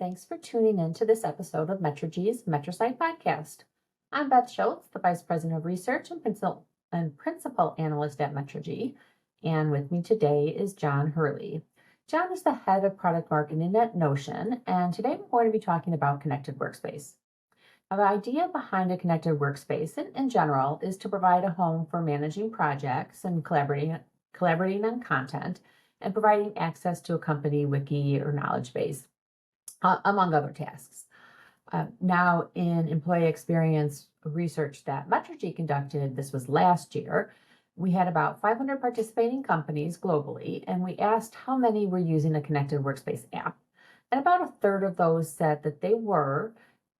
thanks for tuning in to this episode of MetriG's MetriSight podcast. I'm Beth Schultz, the Vice President of Research and Principal Analyst at MetriG, and with me today is John Hurley. John is the Head of Product Marketing at Notion, and today we're going to be talking about Connected Workspace. Now, the idea behind a Connected Workspace in general is to provide a home for managing projects and collaborating on content, and providing access to a company wiki or knowledge base, among other tasks. Now, in employee experience research that MetriG conducted, this was last year, we had about 500 participating companies globally, and we asked how many were using a Connected Workspace app. And about a third of those said that they were,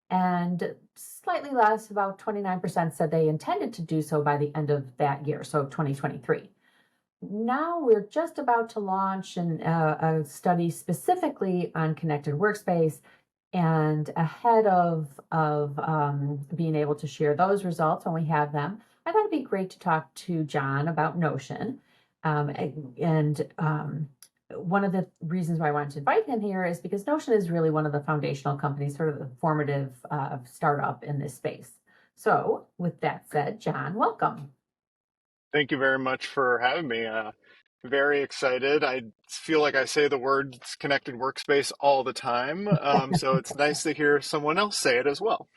and slightly less, about 29% said they intended to do so by the end of that year, so 2023. Now we're just about to launch a study specifically on Connected Workspace, and ahead of being able to share those results when we have them, I thought it'd be great to talk to John about Notion. One of the reasons why I wanted to invite him here is because Notion is really one of the foundational companies, sort of the formative startup in this space. So with that said, John, welcome. Thank you very much for having me. Very excited. I feel like I say the words Connected Workspace all the time. So it's nice to hear someone else say it as well.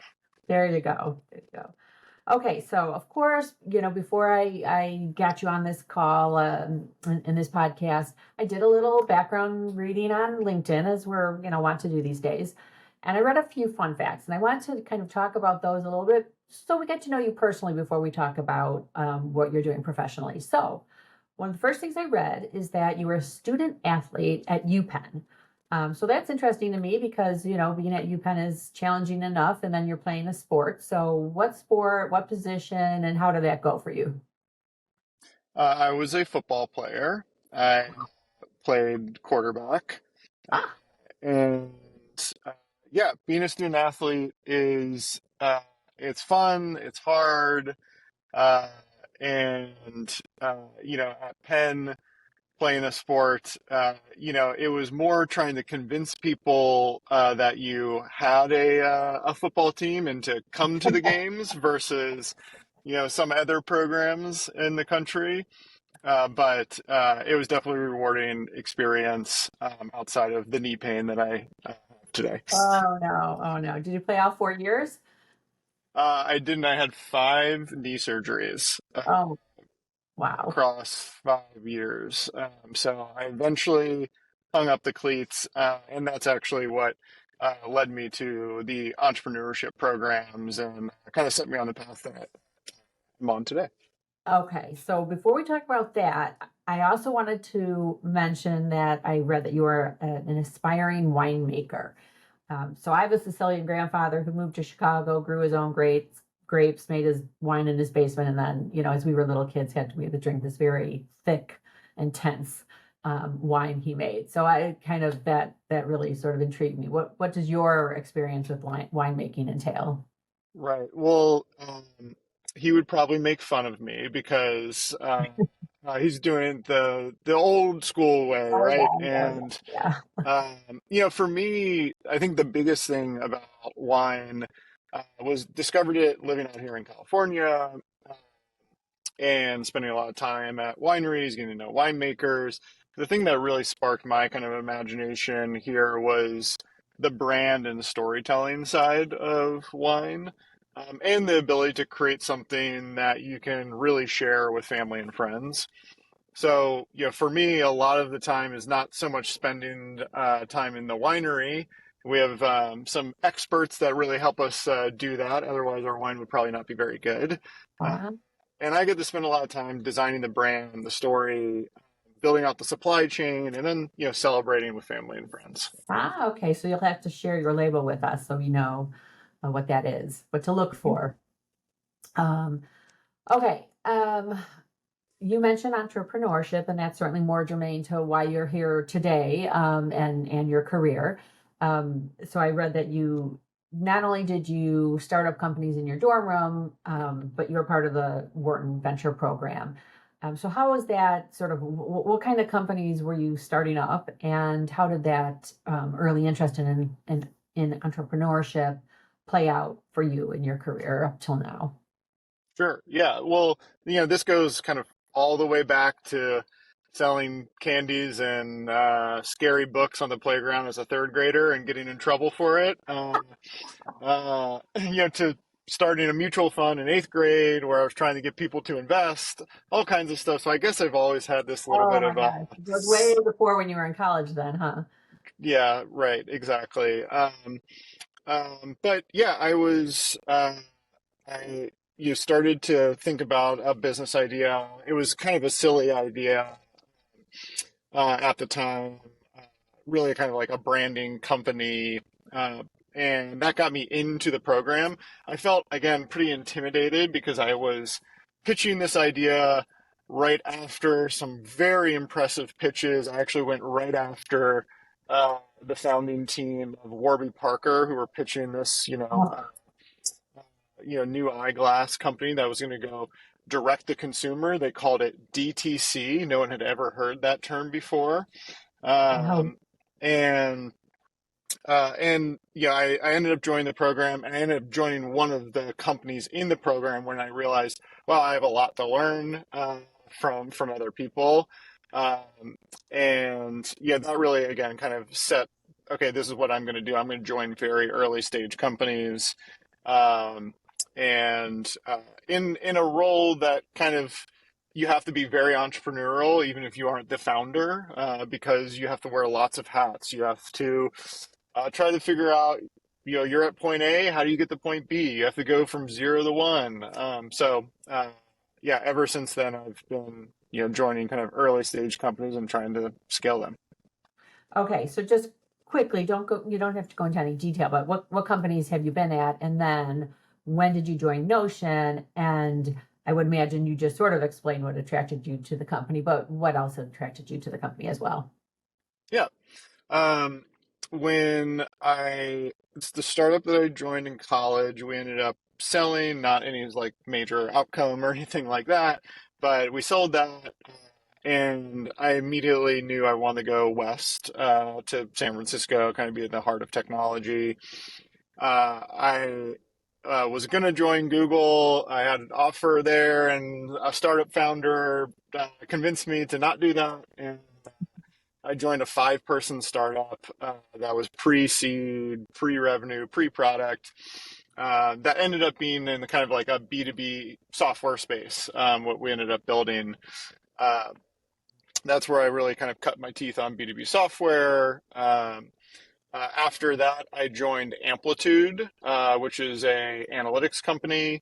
There you go. Okay, so of course, before I got you on this call in this podcast, I did a little background reading on LinkedIn, as we're want to do these days, and I read a few fun facts, and I wanted to kind of talk about those a little bit so we get to know you personally before we talk about what you're doing professionally. So one of the first things I read is that you were a student athlete at UPenn. So that's interesting to me because, being at UPenn is challenging enough, and then you're playing a sport. So what sport, what position, and how did that go for you? I was a football player. I played quarterback. Ah, And yeah, being a student athlete is it's fun, it's hard. At Penn, playing a sport, it was more trying to convince people that you had a football team and to come to the games versus, some other programs in the country. But it was definitely a rewarding experience outside of the knee pain that I have today. oh no. Did you play all 4 years? I didn't. I had 5 knee surgeries Oh, wow. across 5 years. So I eventually hung up the cleats, and that's actually what led me to the entrepreneurship programs and kind of set me on the path that I'm on today. Okay, so before we talk about that, I also wanted to mention that I read that you are an aspiring winemaker. So I have a Sicilian grandfather who moved to Chicago, grew his own grapes, made his wine in his basement, and then, as we were little kids, we had to drink this very thick, intense wine he made. So I kind of that really sort of intrigued me. What does your experience with winemaking entail? Right. Well, he would probably make fun of me because he's doing the old school way, Oh right? yeah, And yeah, for me, I think the biggest thing about wine was discovered it living out here in California and spending a lot of time at wineries, getting to know winemakers. The thing that really sparked my kind of imagination here was the brand and storytelling side of wine, and the ability to create something that you can really share with family and friends. So, for me, a lot of the time is not so much spending time in the winery. We have some experts that really help us do that. Otherwise, our wine would probably not be very good. Uh, uh-huh. and I get to spend a lot of time designing the brand, the story, building out the supply chain, and then, celebrating with family and friends. Okay. So you'll have to share your label with us so we know what that is, what to look for. Um, okay. You mentioned entrepreneurship, and that's certainly more germane to why you're here today, and your career. So I read that you not only did you start up companies in your dorm room, but you were part of the Wharton Venture Program. So how was that sort of, what kind of companies were you starting up, and how did that early interest in entrepreneurship play out for you in your career up till now? Sure. Yeah. Well, this goes kind of all the way back to selling candies and scary books on the playground as a third grader and getting in trouble for it. To starting a mutual fund in eighth grade where I was trying to get people to invest, all kinds of stuff. So I guess I've always had this little Oh bit my of gosh. It goes way before when you were in college then, huh? yeah, right, exactly. But yeah, I you started to think about a business idea. It was kind of a silly idea at the time, uh, really kind of like a branding company. Uh, and that got me into the program. I felt, again, pretty intimidated because I was pitching this idea right after some very impressive pitches. I actually went right after the founding team of Warby Parker, who were pitching this, Oh, new eyeglass company that was going to go direct to consumer. They called it DTC. No one had ever heard that term before. wow. Um, and yeah, I ended up joining the program, and I ended up joining one of the companies in the program when I realized, well, I have a lot to learn from other people. Um, and yeah, that really again kind of set, okay, this is what I'm going to do. I'm going to join very early stage companies, um, and in a role that kind of you have to be very entrepreneurial, even if you aren't the founder, because you have to wear lots of hats. You have to try to figure out, you're at point A, how do you get to point B? You have to go from zero to one. Yeah, ever since then, I've been, joining kind of early stage companies and trying to scale them. Okay, so just quickly, you don't have to go into any detail, but what companies have you been at? And then when did you join Notion? And I would imagine you just sort of explained what attracted you to the company, but what else attracted you to the company as well? Yeah. Um, when it's the startup that I joined in college, we ended up selling, not any like major outcome or anything like that, but we sold that. And I immediately knew I wanted to go west to San Francisco, kind of be at the heart of technology. I was going to join Google. I had an offer there, and a startup founder convinced me to not do that. And I joined a five-person startup that was pre-seed, pre-revenue, pre-product. That ended up being in the kind of like a B2B software space. What we ended up building. Uh, that's where I really kind of cut my teeth on B2B software. After that, I joined Amplitude, which is a analytics company.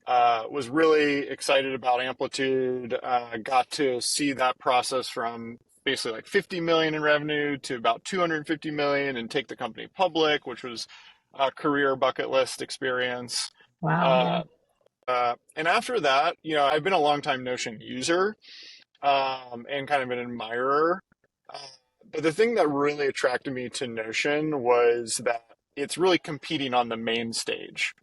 Was really excited about Amplitude. Got to see that process from basically like 50 million in revenue to about 250 million and take the company public, which was a career bucket list experience. Wow, yeah. Uh, and after that, I've been a longtime Notion user and kind of an admirer. Uh, but the thing that really attracted me to Notion was that it's really competing on the main stage.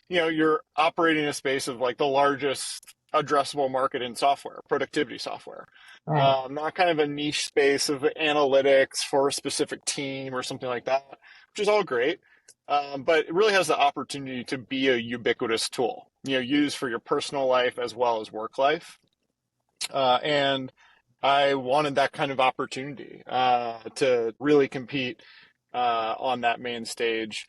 You're operating in a space of like the largest addressable market in software, productivity software. Right. Not kind of a niche space of analytics for a specific team or something like that, which is all great. But it really has the opportunity to be a ubiquitous tool, used for your personal life as well as work life. And I wanted that kind of opportunity to really compete on that main stage.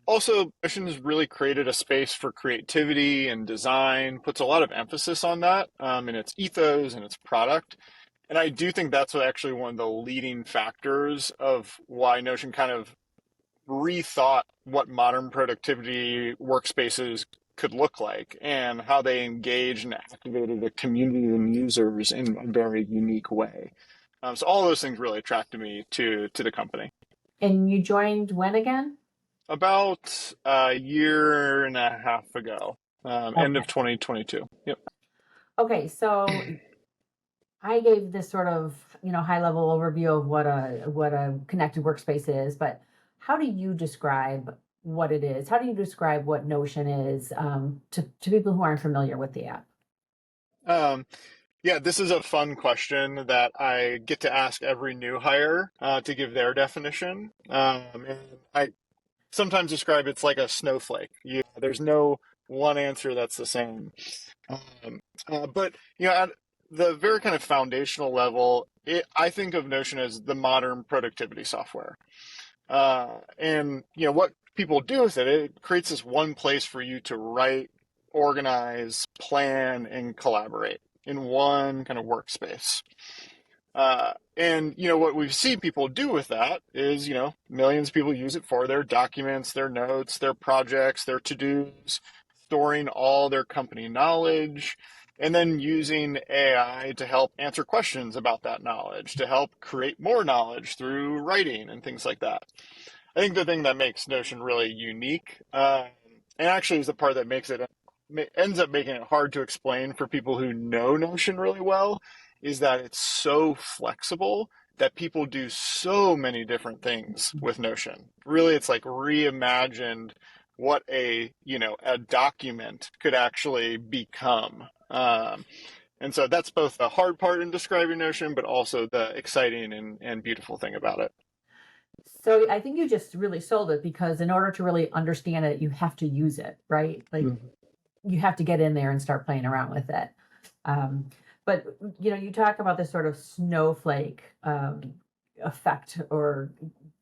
Also, Mission has really created a space for creativity and design, puts a lot of emphasis on that in its ethos and its product. And I do think that's actually one of the leading factors of why Notion kind of rethought what modern productivity workspaces could look like and how they engaged and activated a community and users in a very unique way. So all those things really attracted me to the company. And you joined when again? About a year and a half ago, end Okay. of 2022. Yep. Okay, so I gave this sort of, high level overview of what a connected workspace is, but how do you describe what it is? How do you describe what Notion is to people who aren't familiar with the app? Um, Yeah, this is a fun question that I get to ask every new hire to give their definition. And I sometimes describe it's like a snowflake. There's no one answer that's the same. Um, but at the very kind of foundational level, I think of Notion as the modern productivity software. And what people do with it, it creates this one place for you to write, organize, plan, and collaborate in one kind of workspace. And what we see people do with that is, millions of people use it for their documents, their notes, their projects, their to-dos, storing all their company knowledge, and then using AI to help answer questions about that knowledge, to help create more knowledge through writing and things like that. I think the thing that makes Notion really unique, and actually is the part that ends up making it hard to explain for people who know Notion really well, is that it's so flexible that people do so many different things with Notion. Really, it's like reimagined what a document could actually become. And so that's both the hard part in describing Notion, but also the exciting and beautiful thing about it. So I think you just really sold it, because in order to really understand it, you have to use it, right? Like Mhm. you have to get in there and start playing around with it. Um, but you talk about this sort of snowflake effect, or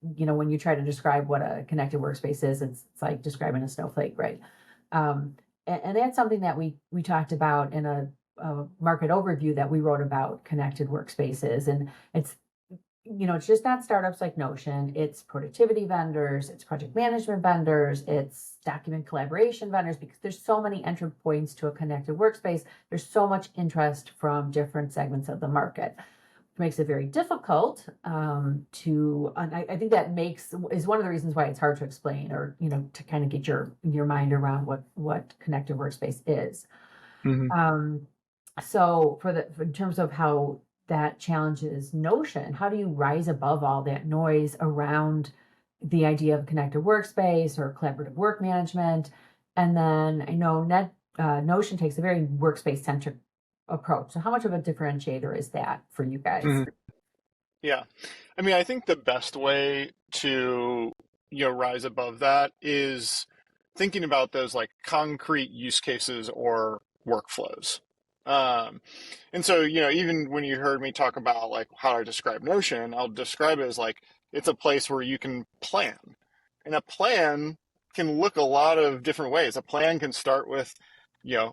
when you try to describe what a connected workspace is, it's like describing a snowflake, right? And that's something that we talked about in a market overview that we wrote about connected workspaces, and it's just not startups like Notion. It's productivity vendors, it's project management vendors, it's document collaboration vendors, because there's so many entry points to a connected workspace. There's so much interest from different segments of the market. It makes it very difficult and I think that is one of the reasons why it's hard to explain, or to kind of get your mind around what connected workspace is. Mhm. Um, so in terms of how that challenges Notion, how do you rise above all that noise around the idea of connected workspace or collaborative work management? And then I know Notion takes a very workspace centric approach. So how much of a differentiator is that for you guys? Mhm. Yeah. I mean, I think the best way to, rise above that is thinking about those like concrete use cases or workflows. Um, and so, even when you heard me talk about like how I describe Notion, I'll describe it as like it's a place where you can plan. And a plan can look a lot of different ways. A plan can start with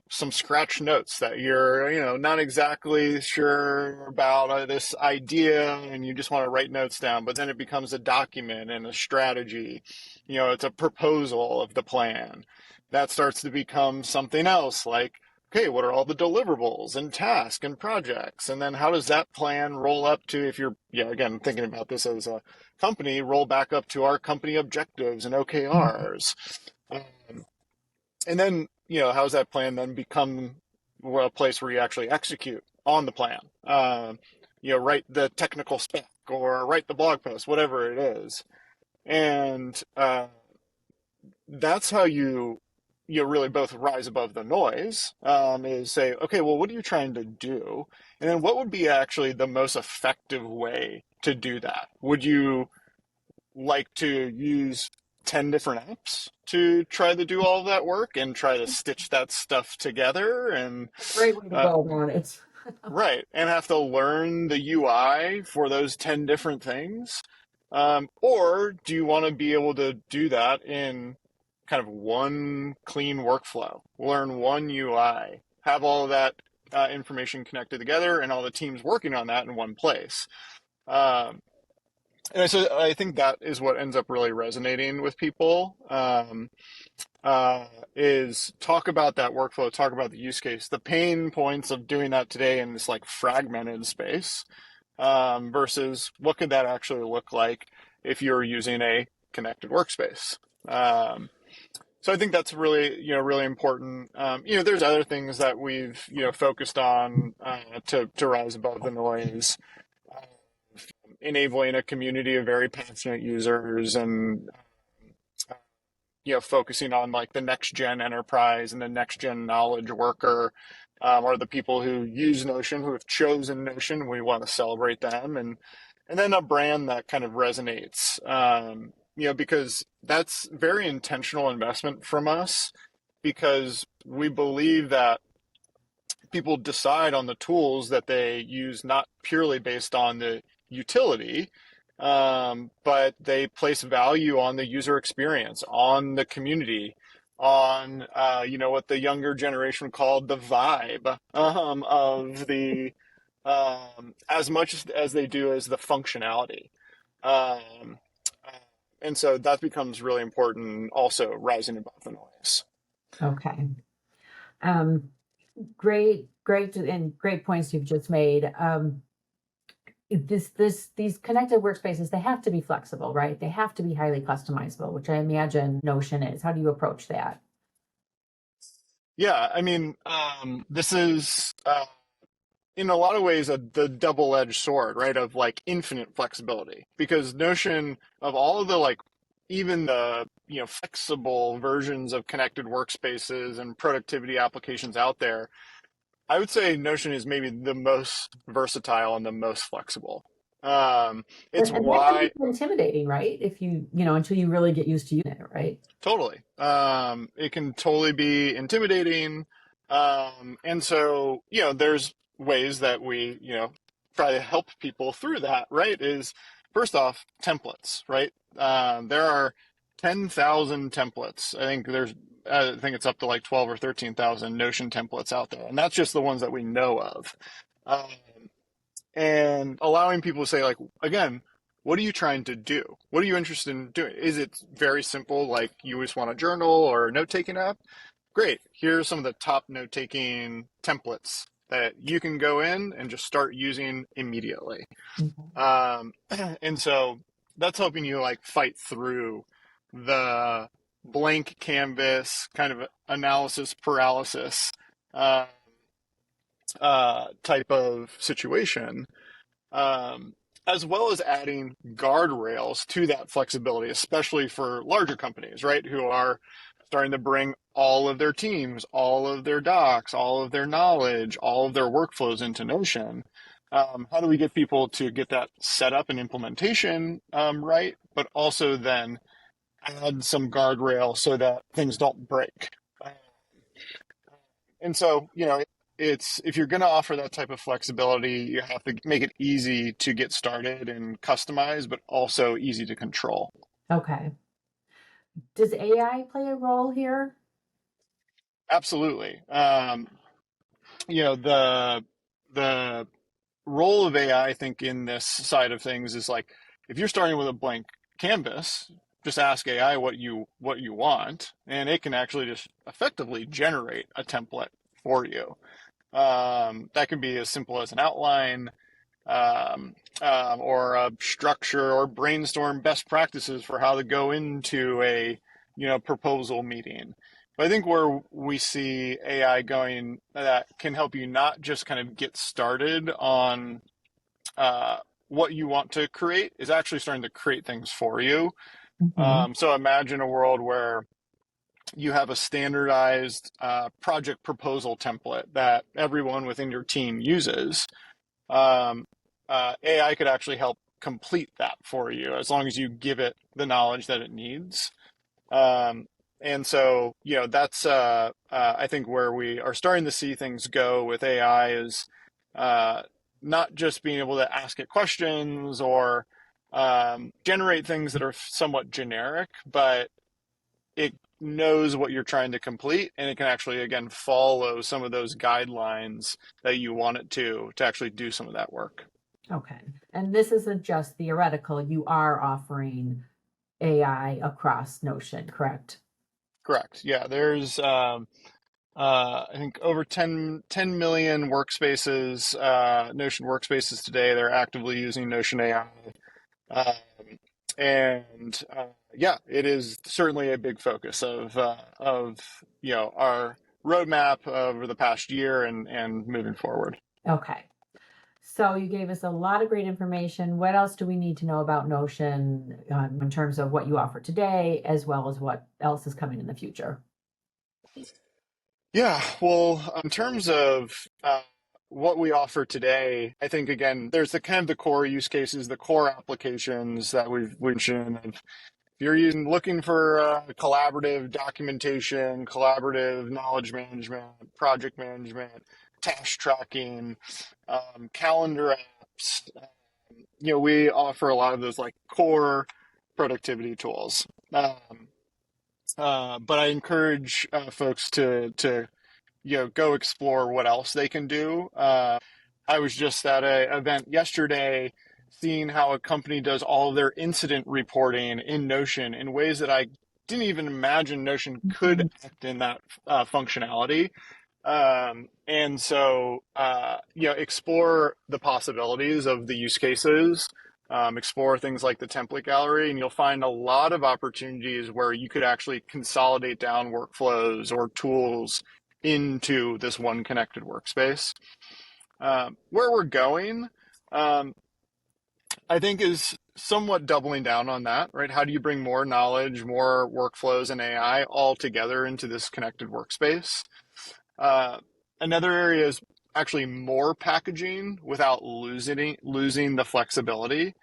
some scratch notes that you're, not exactly sure about this idea and you just want to write notes down, but then it becomes a document and a strategy. It's a proposal of the plan. That starts to become something else like, okay, what are all the deliverables and tasks and projects? And then how does that plan roll up to, if you're, again, thinking about this as a company, roll back up to our company objectives and OKRs? Um, and then, how does that plan then become a place where you actually execute on the plan? Write the technical spec or write the blog post, whatever it is. And that's how you really both rise above the noise, is say, okay, well, what are you trying to do? And then what would be actually the most effective way to do that? Would you like to use 10 different apps to try to do all of that work and try to stitch that stuff together and Great way to uh, go about it. right, and have to learn the UI for those 10 different things? Or do you want to be able to do that in kind of one clean workflow, learn one UI, have all of that information connected together and all the teams working on that in one place? Um, and so I think that is what ends up really resonating with people. Uh, is talk about that workflow, talk about the use case, the pain points of doing that today in this like fragmented space, versus what could that actually look like if you're using a connected workspace. So I think that's really, really important. There's other things that we've, focused on to rise above the noise, uh, enabling a community of very passionate users and focusing on like the next gen enterprise and the next gen knowledge worker. or the people who use Notion, who have chosen Notion. We want to celebrate them, and then a brand that kind of resonates. Because that's very intentional investment from us, because we believe that people decide on the tools that they use not purely based on the utility, but they place value on the user experience, on the community, on what the younger generation called the vibe of the as much as they do as the functionality. Um, and so that becomes really important, also rising above the noise. Okay. Um, great points you've just made. These connected workspaces, they have to be flexible, right? They have to be highly customizable, which I imagine Notion is. How do you approach that? Yeah, I mean, this is in a lot of ways the double-edged sword, right? Of like infinite flexibility, because Notion, of all of the like, even the flexible versions of connected workspaces and productivity applications out there, I would say Notion is maybe the most versatile and the most flexible. Um, it's And that can why be intimidating, right? If until you really get used to using it, right? Totally. It can totally be intimidating. And so, there's ways that we, try to help people through that, right? Is first off, templates, right? There are 10,000 templates. I think it's up to like 12 or 13,000 Notion templates out there. And that's just the ones that we know of. Um, and allowing people to say, like, again, what are you trying to do? What are you interested in doing? Is it very simple, like you just want a journal or a note-taking app? Great. Here are some of the top note-taking templates that you can go in and just start using immediately. Mhm. Um, and so that's helping you like fight through the blank canvas kind of analysis paralysis uh, type of situation, um, as well as adding guardrails to that flexibility, especially for larger companies, right, who are starting to bring all of their teams, all of their docs, all of their knowledge, all of their workflows into Notion. How do we get people to get that set up and implementation right, but also then add some guardrail so that things don't break? And so, it's if you're going to offer that type of flexibility, you have to make it easy to get started and customize, but also easy to control. Okay. Does AI play a role here? Absolutely. The role of AI, I think, in this side of things is like if you're starting with a blank canvas, just ask AI what you want, and it can actually just effectively generate a template for you. That can be as simple as an outline, or a structure, or brainstorm best practices for how to go into a proposal meeting. But I think where we see AI going that can help you not just kind of get started on uh, what you want to create is actually starting to create things for you. Hmm. So imagine a world where you have a standardized project proposal template that everyone within your team uses. um, AI could actually help complete that for you as long as you give it the knowledge that it needs. Um, and so, that's I think where we are starting to see things go with AI is uh, not just being able to ask it questions or generate things that are somewhat generic, but it knows what you're trying to complete, and it can actually again follow some of those guidelines that you want it to actually do some of that work. Okay. And this isn't just theoretical. You are offering AI across Notion, correct? Correct. Yeah, there's I think over 10 million workspaces, Notion workspaces today. They're actively using Notion AI. Um, and yeah, it is certainly a big focus of our roadmap over the past year and moving forward. Okay. So you gave us a lot of great information. What else do we need to know about Notion in terms of what you offer today, as well as what else is coming in the future? Yeah, well, in terms of what we offer today, I think again, there's the kind of the core use cases, the core applications that we've mentioned. If you're looking for collaborative documentation, collaborative knowledge management, project management, task tracking, calendar apps, we offer a lot of those like core productivity tools. Um, but I encourage folks to go explore what else they can do. I was just at an event yesterday seeing how a company does all of their incident reporting in Notion in ways that I didn't even imagine Notion could Mhm. act in that functionality. And so, explore the possibilities of the use cases, explore things like the template gallery, and you'll find a lot of opportunities where you could actually consolidate down workflows or tools into this one connected workspace. Where we're going, um, I think, is somewhat doubling down on that, right? How do you bring more knowledge, more workflows, and AI all together into this connected workspace? Uh, Another area is actually more packaging without losing the flexibility. Okay.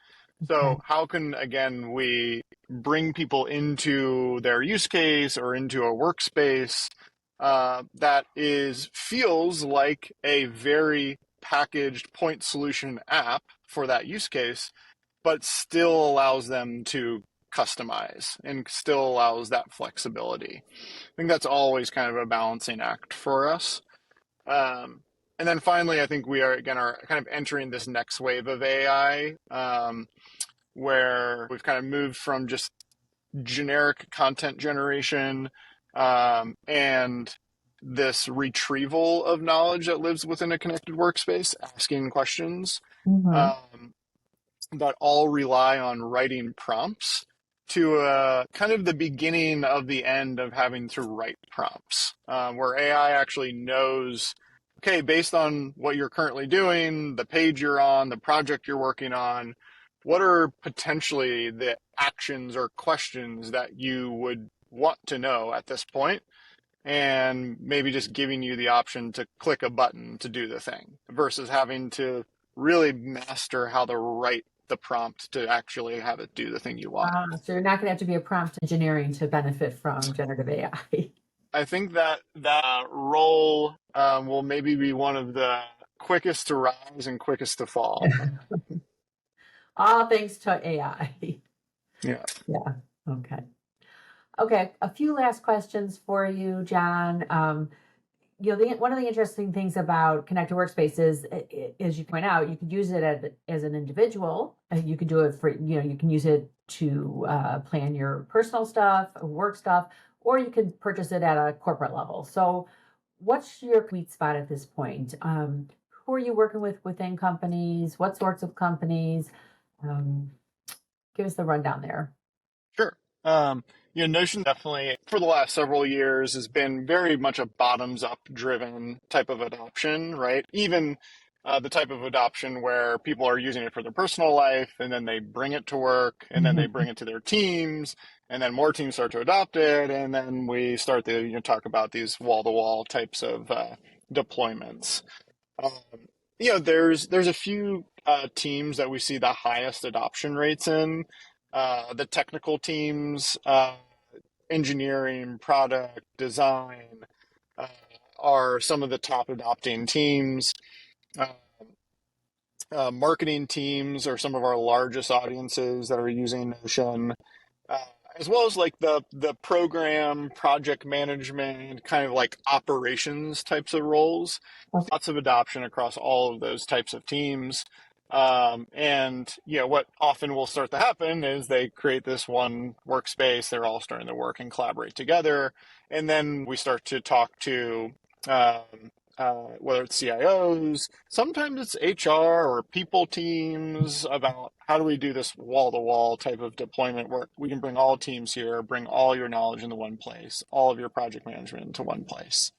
So how can, again, we bring people into their use case or into a workspace that is feels like a very packaged point solution app for that use case, but still allows them to customize and still allows that flexibility. I think that's always kind of a balancing act for us. Um, and then finally, I think we are kind of entering this next wave of AI, where we've kind of moved from just generic content generation and this retrieval of knowledge that lives within a connected workspace, asking questions. Hmm. Um, that all rely on writing prompts to kind of the beginning of the end of having to write prompts, where AI actually knows, okay, based on what you're currently doing, the page you're on, the project you're working on, what are potentially the actions or questions that you would want to know at this point, and maybe just giving you the option to click a button to do the thing versus having to really master how to write the prompt to actually have it do the thing you want. So you're not going to have to be a prompt engineering to benefit from generative AI. I think that role will maybe be one of the quickest to rise and quickest to fall. All thanks to AI. Yeah, Yeah. Okay. Okay. A few last questions for you, John. One of the interesting things about connected workspaces, as you point out, you could use it as an individual. You could do it for, you can use it to plan your personal stuff, work stuff, or you can purchase it at a corporate level. So, what's your sweet spot at this point? Who are you working with within companies? What sorts of companies? Um, Give us the rundown there. sure. Notion definitely for the last several years has been very much a bottoms up driven type of adoption, right? Even the type of adoption where people are using it for their personal life and then they bring it to work and then they bring Mhm. it to their teams and then more teams start to adopt it and then we start to talk about these wall to wall types of deployments. Um, there's a few teams that we see the highest adoption rates in. The technical teams, engineering, product, design, uh, are some of the top adopting teams. Uh, Marketing teams are some of our largest audiences that are using Notion, uh, as well as like the program, project management, kind of like operations types of roles. Okay. Lots of adoption across all of those types of teams. And what often will start to happen is they create this one workspace. They're all starting to work and collaborate together, and then we start to talk to um, whether it's CIOs, sometimes it's HR or people teams about how do we do this wall to wall type of deployment where we can bring all teams here, bring all your knowledge into one place, all of your project management into one place.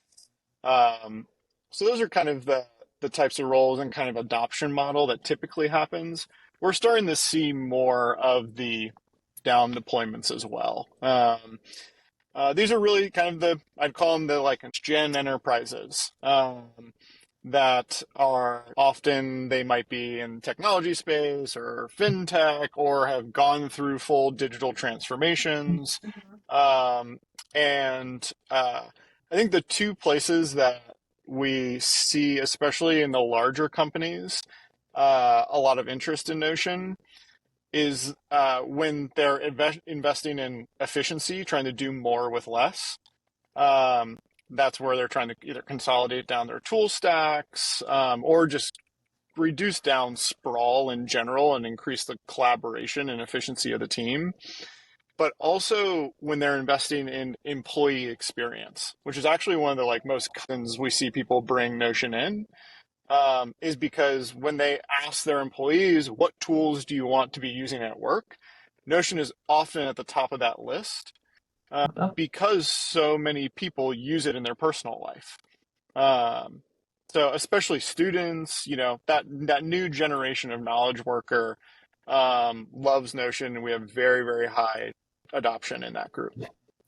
Um, so those are kind of the types of roles and kind of adoption model that typically happens. We're starting to see more of the down deployments as well. These are really kind of I'd call them the like gen enterprises that are often, they might be in technology space or fintech or have gone through full digital transformations. Mhm. Um, and I think the two places that we see, especially in the larger companies, a lot of interest in Notion is when they're investing in efficiency, trying to do more with less. Um, that's where they're trying to either consolidate down their tool stacks or just reduce down sprawl in general and increase the collaboration and efficiency of the team. But also when they're investing in employee experience, which is actually one of the like most common we see people bring Notion in, is because when they ask their employees, what tools do you want to be using at work? Notion is often at the top of that list Oh, because so many people use it in their personal life. Um, so especially students, that new generation of knowledge worker loves Notion, and we have very, very high adoption in that group.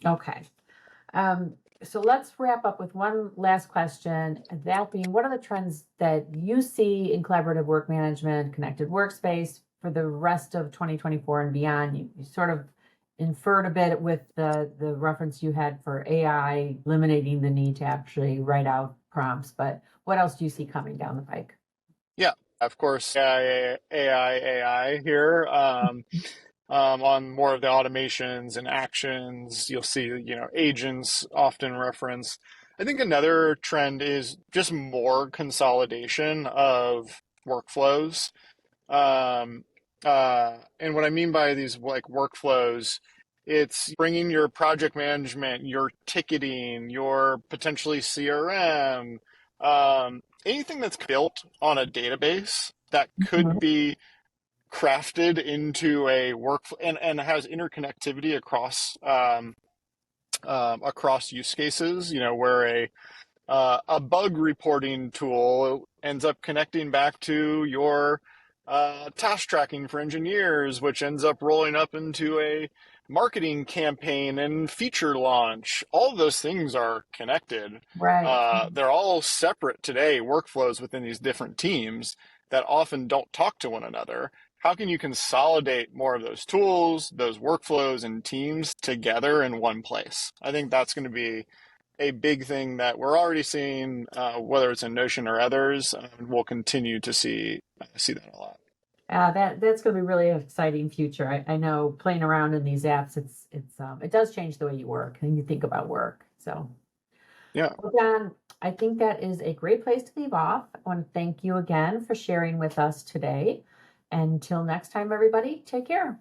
okay. Um, so let's wrap up with one last question. That being, what are the trends that you see in collaborative work management, connected workspace for the rest of 2024 and beyond? You sort of inferred a bit with the reference you had for AI eliminating the need to actually write out prompts, but what else do you see coming down the pike? Yeah, of course, AI here. On more of the automations and actions, you'll see, agents often referenced. I think another trend is just more consolidation of workflows. Um, and what I mean by these like workflows, it's bringing your project management, your ticketing, your potentially CRM, anything that's built on a database that could Mhm. be crafted into a workflow and has interconnectivity across use cases, where a bug reporting tool ends up connecting back to your task tracking for engineers, which ends up rolling up into a marketing campaign and feature launch. All of those things are connected. Right. They're all separate today, workflows within these different teams that often don't talk to one another. How can you consolidate more of those tools, those workflows, and teams together in one place? I think that's going to be a big thing that we're already seeing, whether it's in Notion or others. We'll continue to see that a lot. That's going to be really an exciting future. I know playing around in these apps, it does change the way you work and you think about work. So, Yeah. well, John, I think that is a great place to leave off. I want to thank you again for sharing with us today. Until next time, everybody, take care.